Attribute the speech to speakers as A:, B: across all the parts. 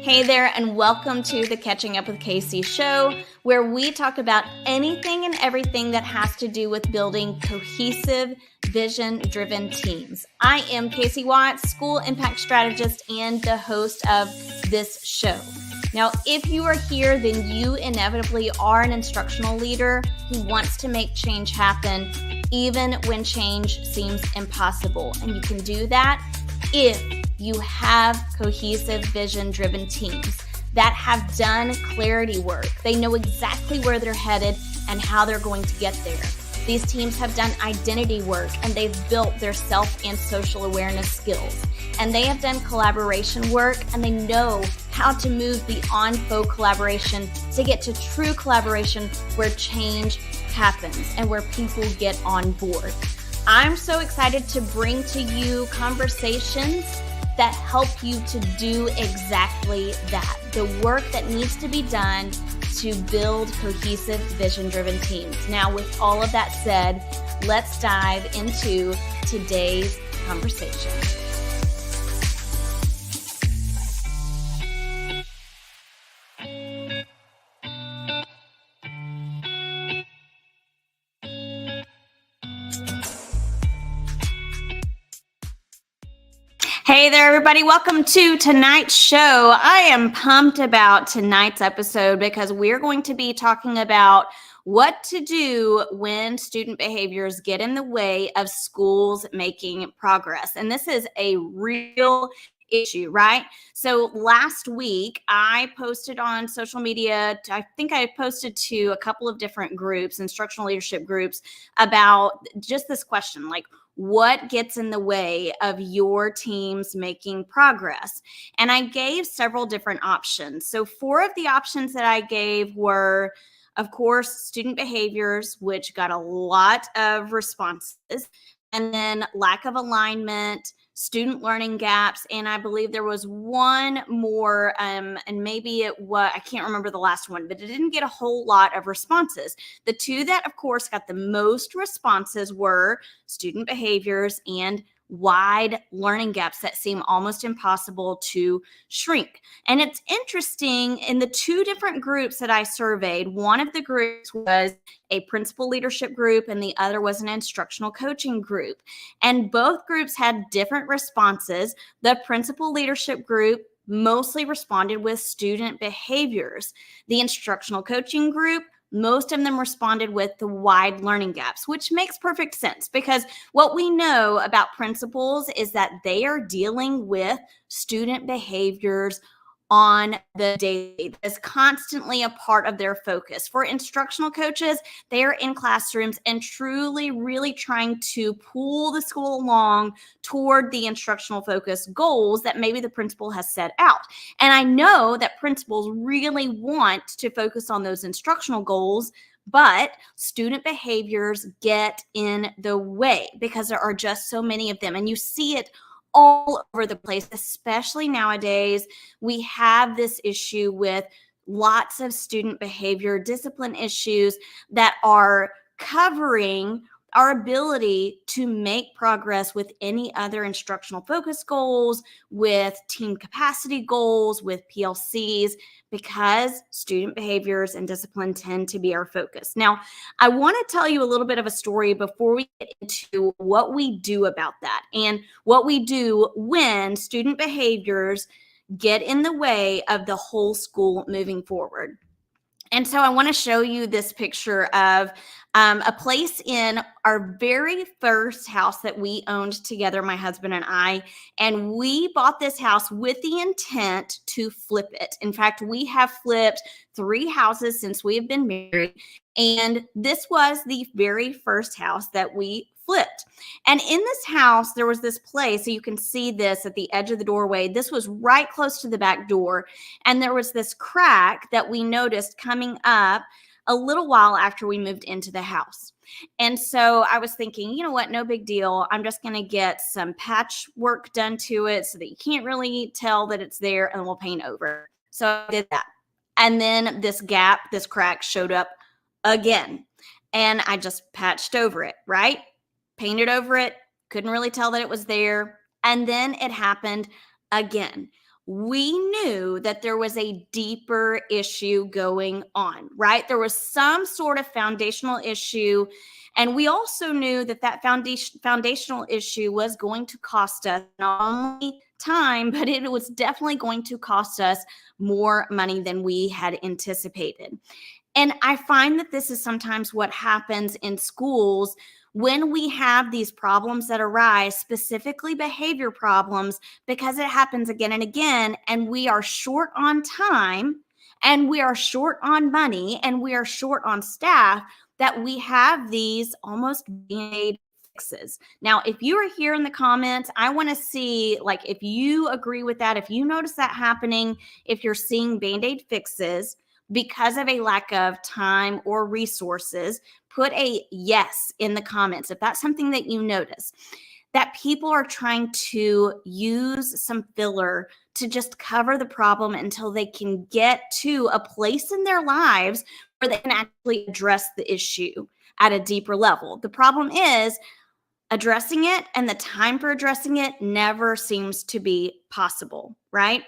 A: Hey there, and welcome to the Catching Up with Casey show, where we talk about anything and everything that has to do with building cohesive, vision-driven teams. I am Casey Watts, school impact strategist and the host of this show. Now, if you are here, then you inevitably are an instructional leader who wants to make change happen, even when change seems impossible. And you can do that if you have cohesive, vision-driven teams that have done clarity work. They know exactly where they're headed and how they're going to get there. These teams have done identity work, and they've built their self and social awareness skills. And they have done collaboration work, and they know how to move beyond faux collaboration to get to true collaboration where change happens and where people get on board. I'm so excited to bring to you conversations that help you to do exactly that. The work that needs to be done to build cohesive, vision-driven teams. Now, with all of that said, let's dive into today's conversation. Hey there, everybody. Welcome to tonight's show. I am pumped about tonight's episode because we're going to be talking about what to do when student behaviors get in the way of schools making progress. And this is a real issue, right? So last week, I posted on social media, I think I posted to a couple of different groups, instructional leadership groups, about just this question, like, what gets in the way of your teams making progress? And I gave several different options. So 4 of the options that I gave were, of course, student behaviors, which got a lot of responses, and then lack of alignment, student learning gaps, and I believe there was one more, and maybe it was, I can't remember the last one, but it didn't get a whole lot of responses. The 2 that, of course, got the most responses were student behaviors and wide learning gaps that seem almost impossible to shrink. And it's interesting, in the 2 different groups that I surveyed, one of the groups was a principal leadership group and the other was an instructional coaching group. And both groups had different responses. The principal leadership group mostly responded with student behaviors. The instructional coaching group, most of them responded with the wide learning gaps, which makes perfect sense because what we know about principals is that they are dealing with student behaviors on the daily. That's constantly a part of their focus. For instructional coaches, they are in classrooms and truly, really trying to pull the school along toward the instructional focus goals that maybe the principal has set out. And I know that principals really want to focus on those instructional goals, but student behaviors get in the way because there are just so many of them. And you see it all over the place, especially nowadays. We have this issue with lots of student behavior, discipline issues that are covering our ability to make progress with any other instructional focus goals, with team capacity goals, with PLCs, because student behaviors and discipline tend to be our focus. Now, I want to tell you a little bit of a story before we get into what we do about that and what we do when student behaviors get in the way of the whole school moving forward. And so I want to show you this picture of a place in our very first house that we owned together, my husband and I. And we bought this house with the intent to flip it. In fact, we have flipped 3 houses since we have been married. And this was the very first house that we flipped. And in this house, there was this place, so you can see this at the edge of the doorway. This was right close to the back door. And there was this crack that we noticed coming up a little while after we moved into the house. And so I was thinking, you know what, no big deal. I'm just going to get some patchwork done to it so that you can't really tell that it's there, and we'll paint over it. So I did that. And then this gap, this crack showed up again. And I just patched over it, right? Painted over it, couldn't really tell that it was there. And then it happened again. we knew that there was a deeper issue going on, right? There was some sort of foundational issue. And we also knew that that foundational issue was going to cost us not only time, but it was definitely going to cost us more money than we had anticipated. And I find that this is sometimes what happens in schools when we have these problems that arise, specifically behavior problems, because it happens again and again, and we are short on time, and we are short on money, and we are short on staff, that we have these almost band-aid fixes. Now, if you are here in the comments, I want to see, like, if you agree with that, if you notice that happening, if you're seeing band-aid fixes because of a lack of time or resources, put a yes in the comments if that's something that you notice. That people are trying to use some filler to just cover the problem until they can get to a place in their lives where they can actually address the issue at a deeper level. The problem is addressing it, and the time for addressing it never seems to be possible, right?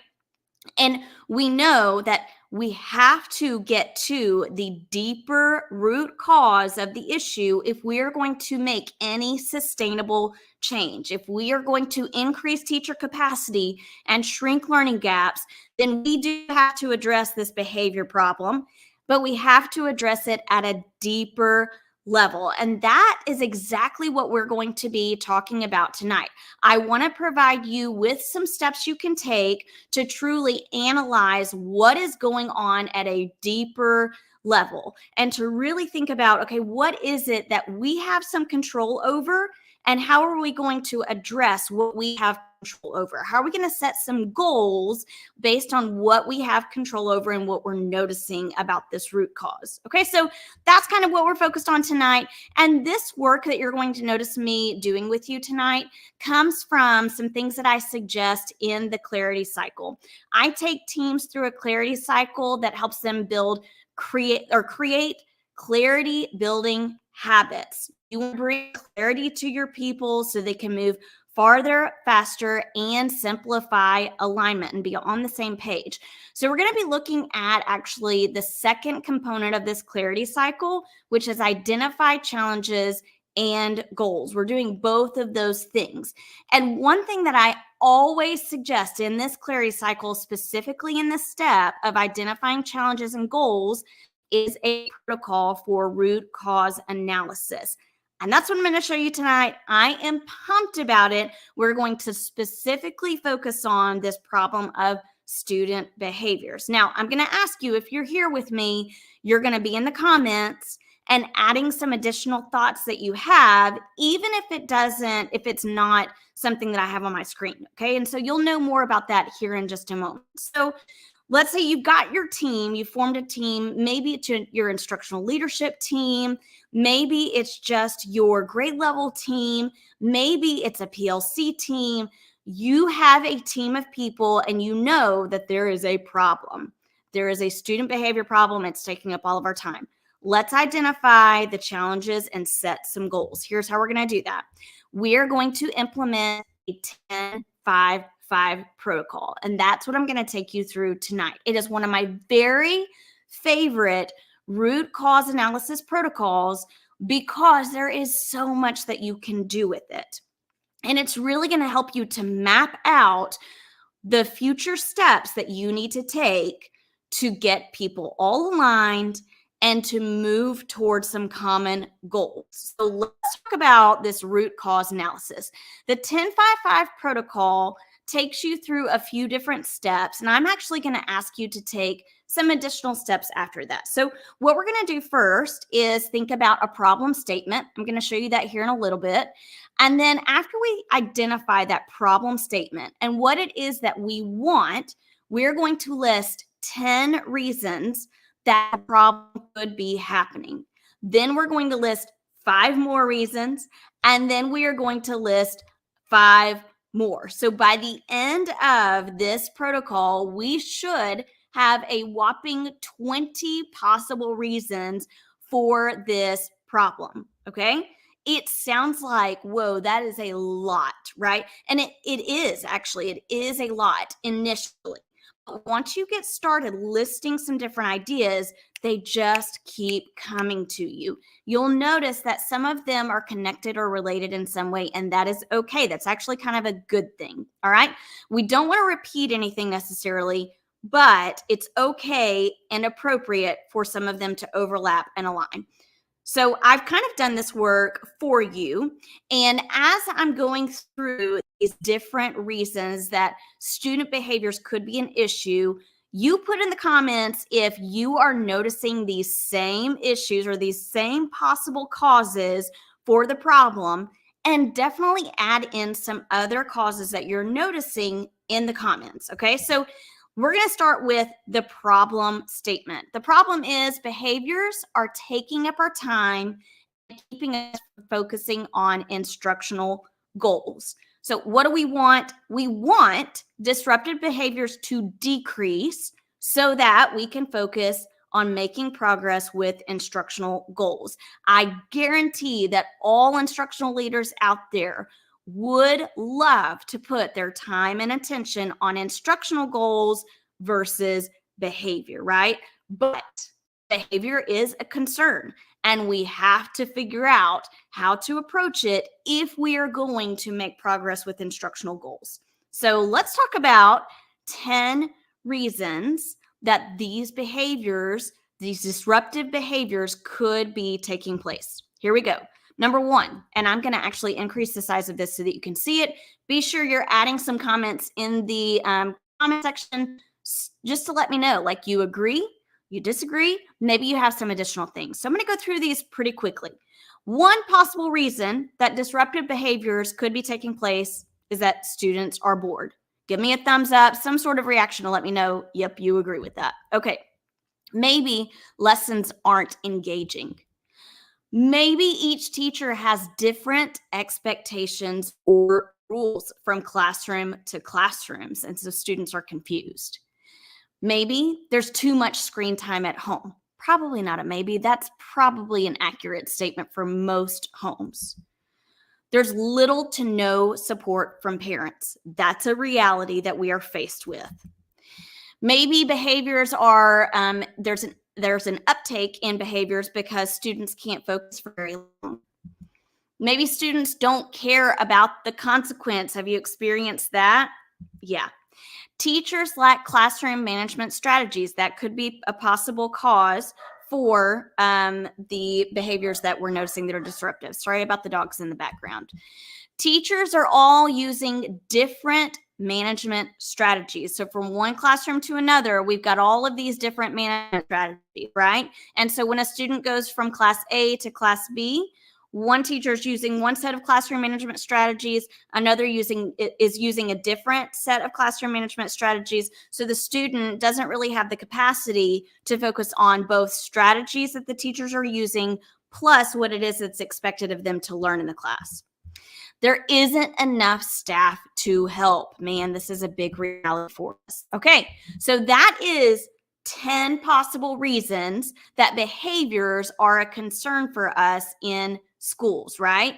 A: And we know that we have to get to the deeper root cause of the issue if we are going to make any sustainable change. If we are going to increase teacher capacity and shrink learning gaps, then we do have to address this behavior problem, but we have to address it at a deeper level. And that is exactly what we're going to be talking about tonight. I want to provide you with some steps you can take to truly analyze what is going on at a deeper level and to really think about, okay, what is it that we have some control over, and how are we going to address what we have control over? How are we going to set some goals based on what we have control over and what we're noticing about this root cause? Okay, so that's kind of what we're focused on tonight. And this work that you're going to notice me doing with you tonight comes from some things that I suggest in the clarity cycle. I take teams through a clarity cycle that helps them create clarity building habits. You want to bring clarity to your people so they can move farther, faster, and simplify alignment and be on the same page. So we're going to be looking at actually the second component of this clarity cycle, which is identify challenges and goals. We're doing both of those things. And one thing that I always suggest in this clarity cycle, specifically in the step of identifying challenges and goals, is a protocol for root cause analysis. And that's what I'm going to show you tonight. I am pumped about it. We're going to specifically focus on this problem of student behaviors. Now, I'm going to ask you, if you're here with me, you're going to be in the comments and adding some additional thoughts that you have, even if it's not something that I have on my screen. Okay. And so you'll know more about that here in just a moment. So let's say you've got your team, you formed a team, maybe it's your instructional leadership team, maybe it's just your grade level team, maybe it's a PLC team. You have a team of people and you know that there is a problem. There is a student behavior problem. It's taking up all of our time. Let's identify the challenges and set some goals. Here's how we're going to do that. We are going to implement a 10-5-5 protocol. And that's what I'm going to take you through tonight. It is one of my very favorite root cause analysis protocols because there is so much that you can do with it. And it's really going to help you to map out the future steps that you need to take to get people all aligned and to move towards some common goals. So let's talk about this root cause analysis. The 10-5-5 protocol takes you through a few different steps, and I'm actually going to ask you to take some additional steps after that. So what we're going to do first is think about a problem statement. I'm going to show you that here in a little bit. And then after we identify that problem statement and what it is that we want, we're going to list 10 reasons that the problem could be happening. Then we're going to list 5 more reasons, and then we are going to list 5 more. So by the end of this protocol, we should have a whopping 20 possible reasons for this problem. Okay. It sounds like, whoa, that is a lot, right? And it is actually, it is a lot initially. But once you get started listing some different ideas, they just keep coming to you. You'll notice that some of them are connected or related in some way, and that is okay. That's actually kind of a good thing. All right. We don't want to repeat anything necessarily, but it's okay and appropriate for some of them to overlap and align. So I've kind of done this work for you. And as I'm going through these different reasons that student behaviors could be an issue, you put in the comments if you are noticing these same issues or these same possible causes for the problem, and definitely add in some other causes that you're noticing in the comments. Okay. So we're going to start with the problem statement. The problem is behaviors are taking up our time and keeping us from focusing on instructional goals. So, what do we want? We want disruptive behaviors to decrease so that we can focus on making progress with instructional goals. I guarantee that all instructional leaders out there would love to put their time and attention on instructional goals versus behavior, right? But behavior is a concern, and we have to figure out how to approach it if we are going to make progress with instructional goals. So let's talk about 10 reasons that these behaviors, these disruptive behaviors, could be taking place. Here we go. Number one, and I'm going to actually increase the size of this so that you can see it. Be sure you're adding some comments in the comment section just to let me know, like, you agree, you disagree, maybe you have some additional things. So I'm going to go through these pretty quickly. One possible reason that disruptive behaviors could be taking place is that students are bored. Give me a thumbs up, some sort of reaction to let me know, yep, you agree with that. Okay. Maybe lessons aren't engaging. Maybe each teacher has different expectations or rules from classroom to classrooms, and so students are confused. Maybe there's too much screen time at home. Probably not a maybe. That's probably an accurate statement for most homes. There's little to no support from parents. That's a reality that we are faced with. Maybe behaviors are, there's an uptake in behaviors because students can't focus for very long. Maybe students don't care about the consequence. Have you experienced that? Yeah. Teachers lack classroom management strategies. That could be a possible cause for the behaviors that we're noticing that are disruptive. Sorry about the dogs in the background. Teachers are all using different management strategies. So from one classroom to another, we've got all of these different management strategies, right? And so when a student goes from class A to class B, one teacher is using one set of classroom management strategies, another is using a different set of classroom management strategies. So the student doesn't really have the capacity to focus on both strategies that the teachers are using, plus what it is that's expected of them to learn in the class. There isn't enough staff to help. Man, this is a big reality for us. Okay, so that is 10 possible reasons that behaviors are a concern for us in schools, right?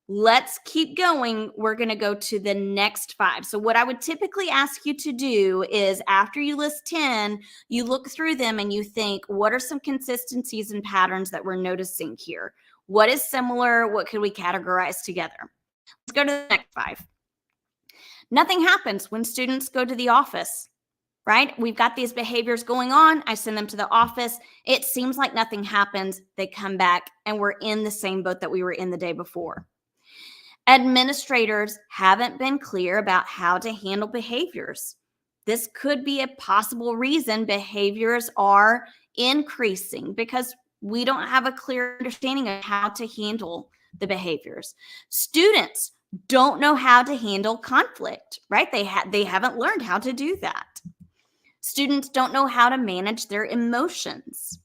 A: Let's keep going. We're going to go to the next 5. So what I would typically ask you to do is, after you list 10, you look through them and you think, what are some consistencies and patterns that we're noticing here? What is similar? What could we categorize together? Let's go to the next 5. Nothing happens when students go to the office, right? We've got these behaviors going on. I send them to the office. It seems like nothing happens. They come back and we're in the same boat that we were in the day before. Administrators haven't been clear about how to handle behaviors. This could be a possible reason behaviors are increasing, because we don't have a clear understanding of how to handle the behaviors. Students don't know how to handle conflict, right? They haven't learned how to do that. Students don't know how to manage their emotions.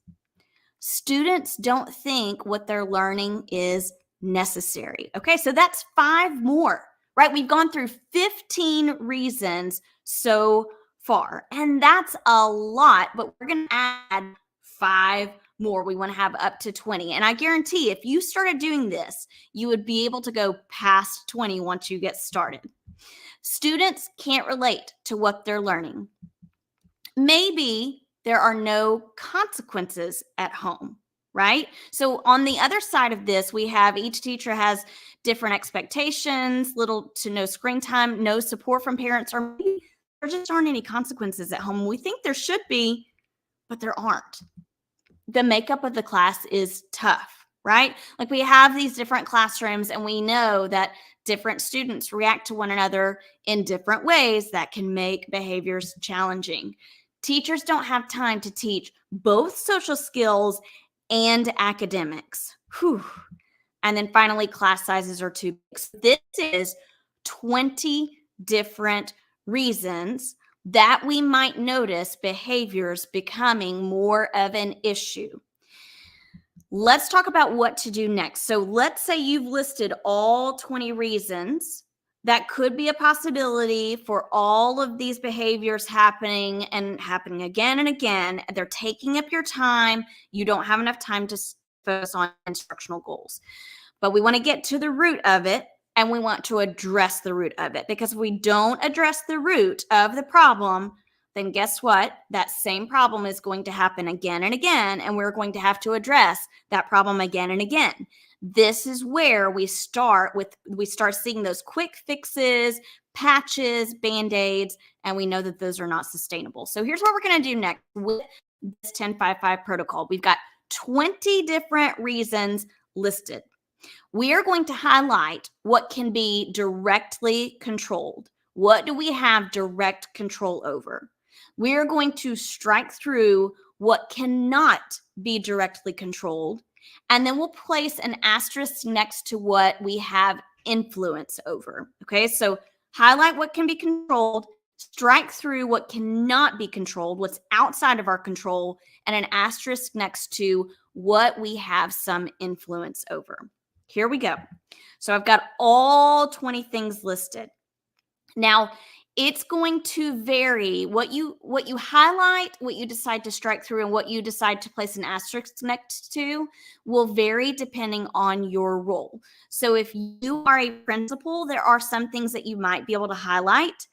A: Students don't think what they're learning is necessary. Okay, so that's 5 more, right? We've gone through 15 reasons so far, and that's a lot, but we're going to add 5 more. We want to have up to 20. And I guarantee if you started doing this, you would be able to go past 20 once you get started. Students can't relate to what they're learning. Maybe there are no consequences at home, right? So on the other side of this, we have each teacher has different expectations, little to no screen time, no support from parents, or maybe there just aren't any consequences at home. We think there should be, but there aren't. The makeup of the class is tough, right? Like we have these different classrooms and we know that different students react to one another in different ways that can make behaviors challenging. Teachers don't have time to teach both social skills and academics. Whew. And then finally, class sizes are too big. So this is 20 different reasons that we might notice behaviors becoming more of an issue. Let's talk about what to do next. So let's say you've listed all 20 reasons that could be a possibility for all of these behaviors happening and happening again and again. They're taking up your time. You don't have enough time to focus on instructional goals. But we want to get to the root of it, and we want to address the root of it, because if we don't address the root of the problem, then guess what? That same problem is going to happen again and again, and we're going to have to address that problem again and again. This is where we start seeing those quick fixes, patches, band-aids, and we know that those are not sustainable. So here's what we're going to do next with this 10-5-5 protocol. We've got 20 different reasons listed. We are going to highlight what can be directly controlled. What do we have direct control over? We are going to strike through what cannot be directly controlled, and then we'll place an asterisk next to what we have influence over. Okay, so highlight what can be controlled, strike through what cannot be controlled, what's outside of our control, and an asterisk next to what we have some influence over. Here we go. So I've got all 20 things listed. Now, it's going to vary. What you highlight, what you decide to strike through, and what you decide to place an asterisk next to will vary depending on your role. So if you are a principal, there are some things that you might be able to highlight.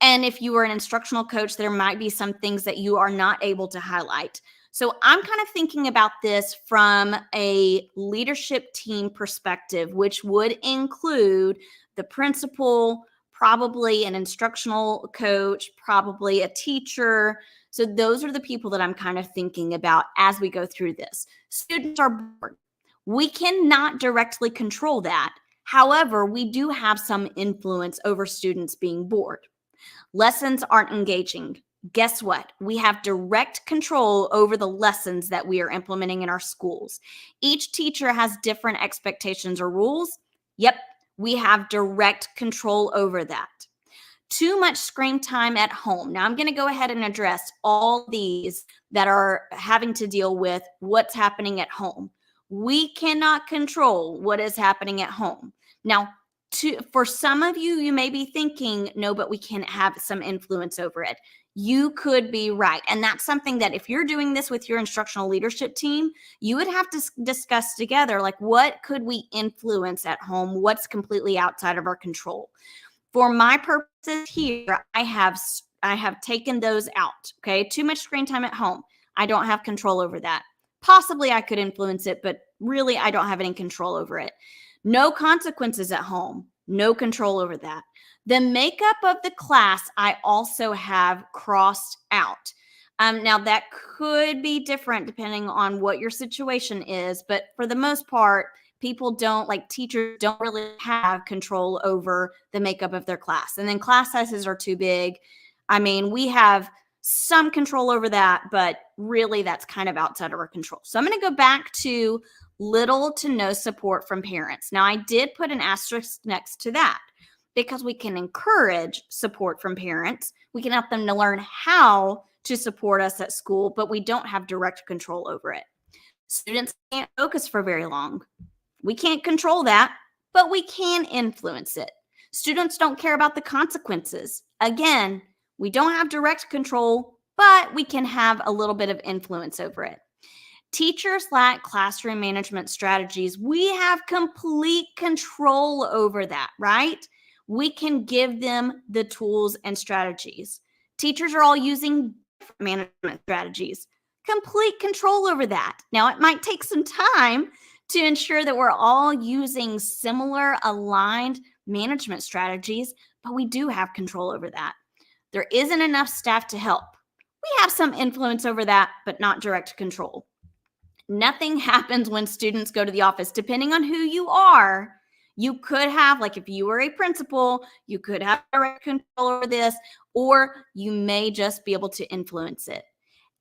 A: And if you are an instructional coach, there might be some things that you are not able to highlight. So I'm kind of thinking about this from a leadership team perspective, which would include the principal, probably an instructional coach, probably a teacher. So those are the people that I'm kind of thinking about as we go through this. Students are bored. We cannot directly control that. However, we do have some influence over students being bored. Lessons aren't engaging. Guess what? We have direct control over the lessons that we are implementing in our schools. Each teacher has different expectations or rules. Yep, we have direct control over that. Too much screen time at home. Now I'm going to go ahead and address all these that are having to deal with what's happening at home. We cannot control what is happening at home. Now, for some of you, you may be thinking, no, but we can have some influence over it. You could be right. And that's something that if you're doing this with your instructional leadership team, you would have to discuss together, like what could we influence at home? What's completely outside of our control? For my purposes here, I have taken those out. Okay. Too much screen time at home. I don't have control over that. Possibly I could influence it, but really I don't have any control over it. No consequences at home. No control over that. The makeup of the class, I also have crossed out. Now, that could be different depending on what your situation is, but for the most part, teachers don't really have control over the makeup of their class. And then class sizes are too big. I mean, we have some control over that, but really that's kind of outside of our control. So I'm going to go back to little to no support from parents. Now, I did put an asterisk next to that because we can encourage support from parents. We can help them to learn how to support us at school, but we don't have direct control over it. Students can't focus for very long. We can't control that, but we can influence it. Students don't care about the consequences. Again, we don't have direct control, but we can have a little bit of influence over it. Teachers lack classroom management strategies. We have complete control over that, right? We can give them the tools and strategies. Teachers are all using different management strategies. Complete control over that. Now, it might take some time to ensure that we're all using similar aligned management strategies, but we do have control over that. There isn't enough staff to help. We have some influence over that, but not direct control. Nothing happens when students go to the office. Depending on who you are, you could have, like if you were a principal, you could have direct control over this, or you may just be able to influence it.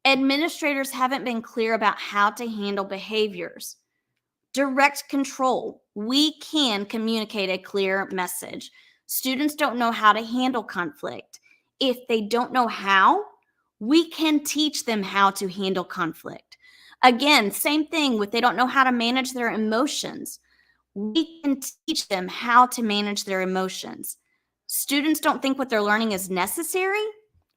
A: Administrators haven't been clear about how to handle behaviors. Direct control. We can communicate a clear message. Students don't know how to handle conflict. If they don't know how, we can teach them how to handle conflict. Again, same thing with they don't know how to manage their emotions. We can teach them how to manage their emotions. Students don't think what they're learning is necessary.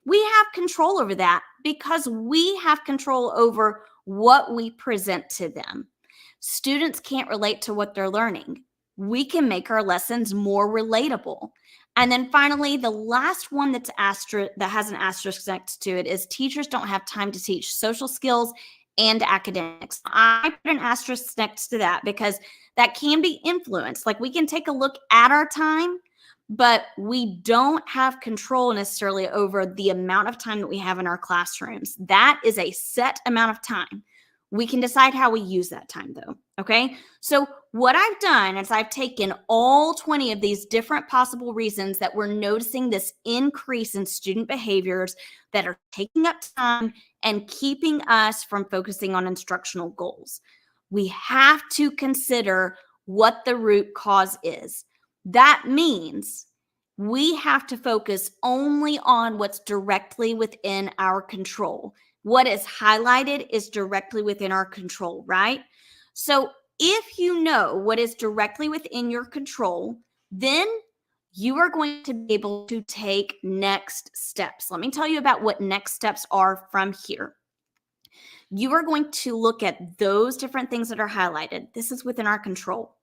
A: We have control over that because we have control over what we present to them. Students can't relate to what they're learning. We can make our lessons more relatable. And then finally, the last one that has an asterisk next to it is teachers don't have time to teach social skills and academics. I put an asterisk next to that because that can be influenced. Like we can take a look at our time, but we don't have control necessarily over the amount of time that we have in our classrooms. That is a set amount of time. We can decide how we use that time though, okay? So what I've done is I've taken all 20 of these different possible reasons that we're noticing this increase in student behaviors that are taking up time and keeping us from focusing on instructional goals. We have to consider what the root cause is. That means we have to focus only on what's directly within our control. What is highlighted is directly within our control, right? So if you know what is directly within your control, then you are going to be able to take next steps. Let me tell you about what next steps are from here. You are going to look at those different things that are highlighted. This is within our control.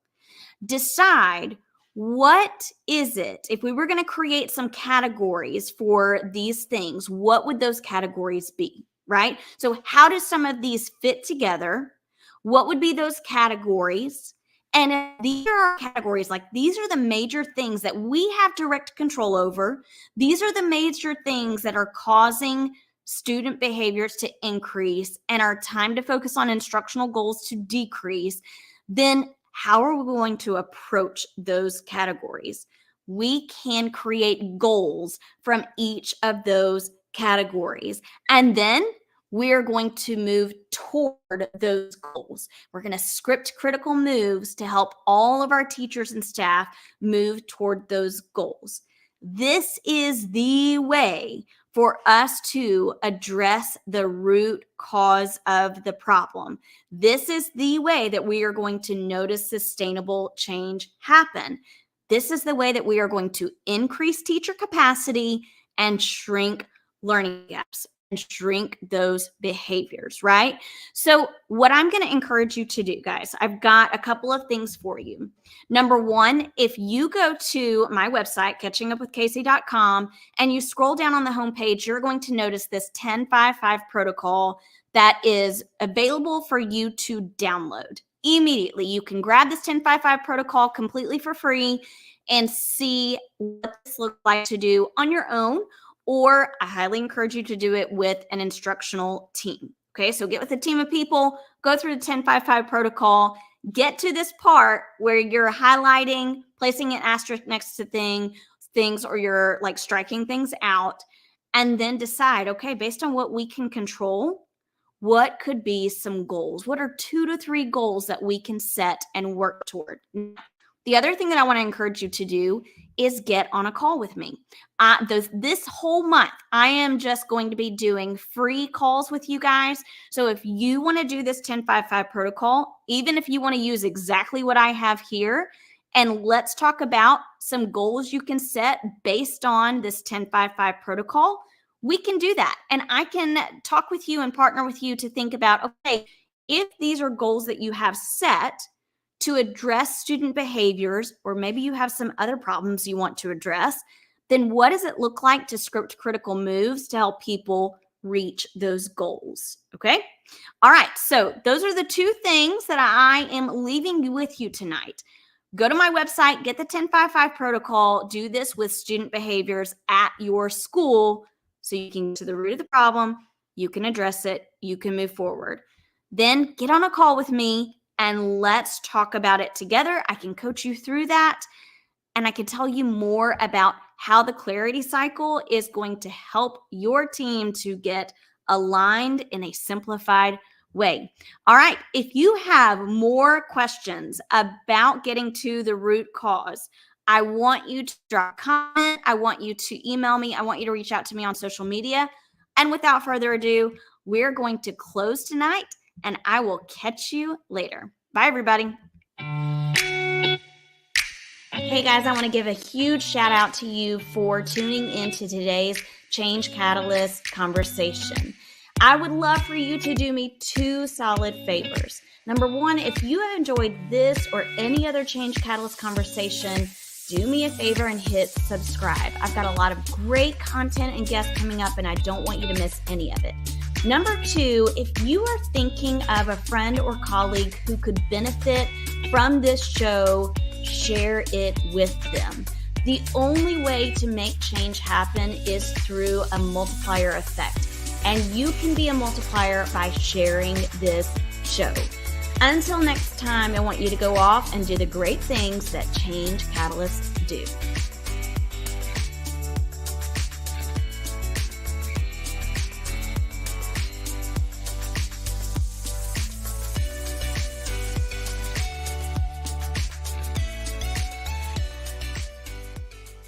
A: Decide what is it, if we were going to create some categories for these things, what would those categories be, right? So how do some of these fit together? What would be those categories? And if these are our categories, like these are the major things that we have direct control over. These are the major things that are causing student behaviors to increase and our time to focus on instructional goals to decrease. Then how are we going to approach those categories? We can create goals from each of those categories. And then we're going to move toward those goals. We're going to script critical moves to help all of our teachers and staff move toward those goals. This is the way for us to address the root cause of the problem. This is the way that we are going to notice sustainable change happen. This is the way that we are going to increase teacher capacity and shrink learning gaps and shrink those behaviors, right? So what I'm going to encourage you to do, guys, I've got a couple of things for you. Number one, if you go to my website, catchingupwithcasey.com, and you scroll down on the homepage, you're going to notice this 10-5-5 protocol that is available for you to download immediately. You can grab this 10-5-5 protocol completely for free and see what this looks like to do on your own, or I highly encourage you to do it with an instructional team. Okay, so get with a team of people, go through the 10-5-5 protocol, get to this part where you're highlighting, placing an asterisk next to things, or you're like striking things out, and then decide, okay, based on what we can control, what could be some goals? What are 2 to 3 goals that we can set and work toward? The other thing that I want to encourage you to do is get on a call with me. This whole month, I am just going to be doing free calls with you guys. So if you want to do this 10-5-5 protocol, even if you want to use exactly what I have here, and let's talk about some goals you can set based on this 10-5-5 protocol, we can do that. And I can talk with you and partner with you to think about, okay, if these are goals that you have set to address student behaviors, or maybe you have some other problems you want to address, then what does it look like to script critical moves to help people reach those goals? Okay. All right. So those are the two things that I am leaving with you tonight. Go to my website, get the 10-5-5 protocol, do this with student behaviors at your school so you can get to the root of the problem, you can address it, you can move forward. Then get on a call with me and let's talk about it together. I can coach you through that, and I can tell you more about how the clarity cycle is going to help your team to get aligned in a simplified way. All right. If you have more questions about getting to the root cause, I want you to drop a comment. I want you to email me. I want you to reach out to me on social media. And without further ado, we're going to close tonight, and I will catch you later. Bye, everybody. Hey guys, I want to give a huge shout out to you for tuning into today's Change Catalyst conversation. I would love for you to do me two solid favors. Number one, if you have enjoyed this or any other Change Catalyst conversation, do me a favor and hit subscribe. I've got a lot of great content and guests coming up, and I don't want you to miss any of it. Number two, if you are thinking of a friend or colleague who could benefit from this show, share it with them. The only way to make change happen is through a multiplier effect. And you can be a multiplier by sharing this show. Until next time, I want you to go off and do the great things that Change Catalysts do.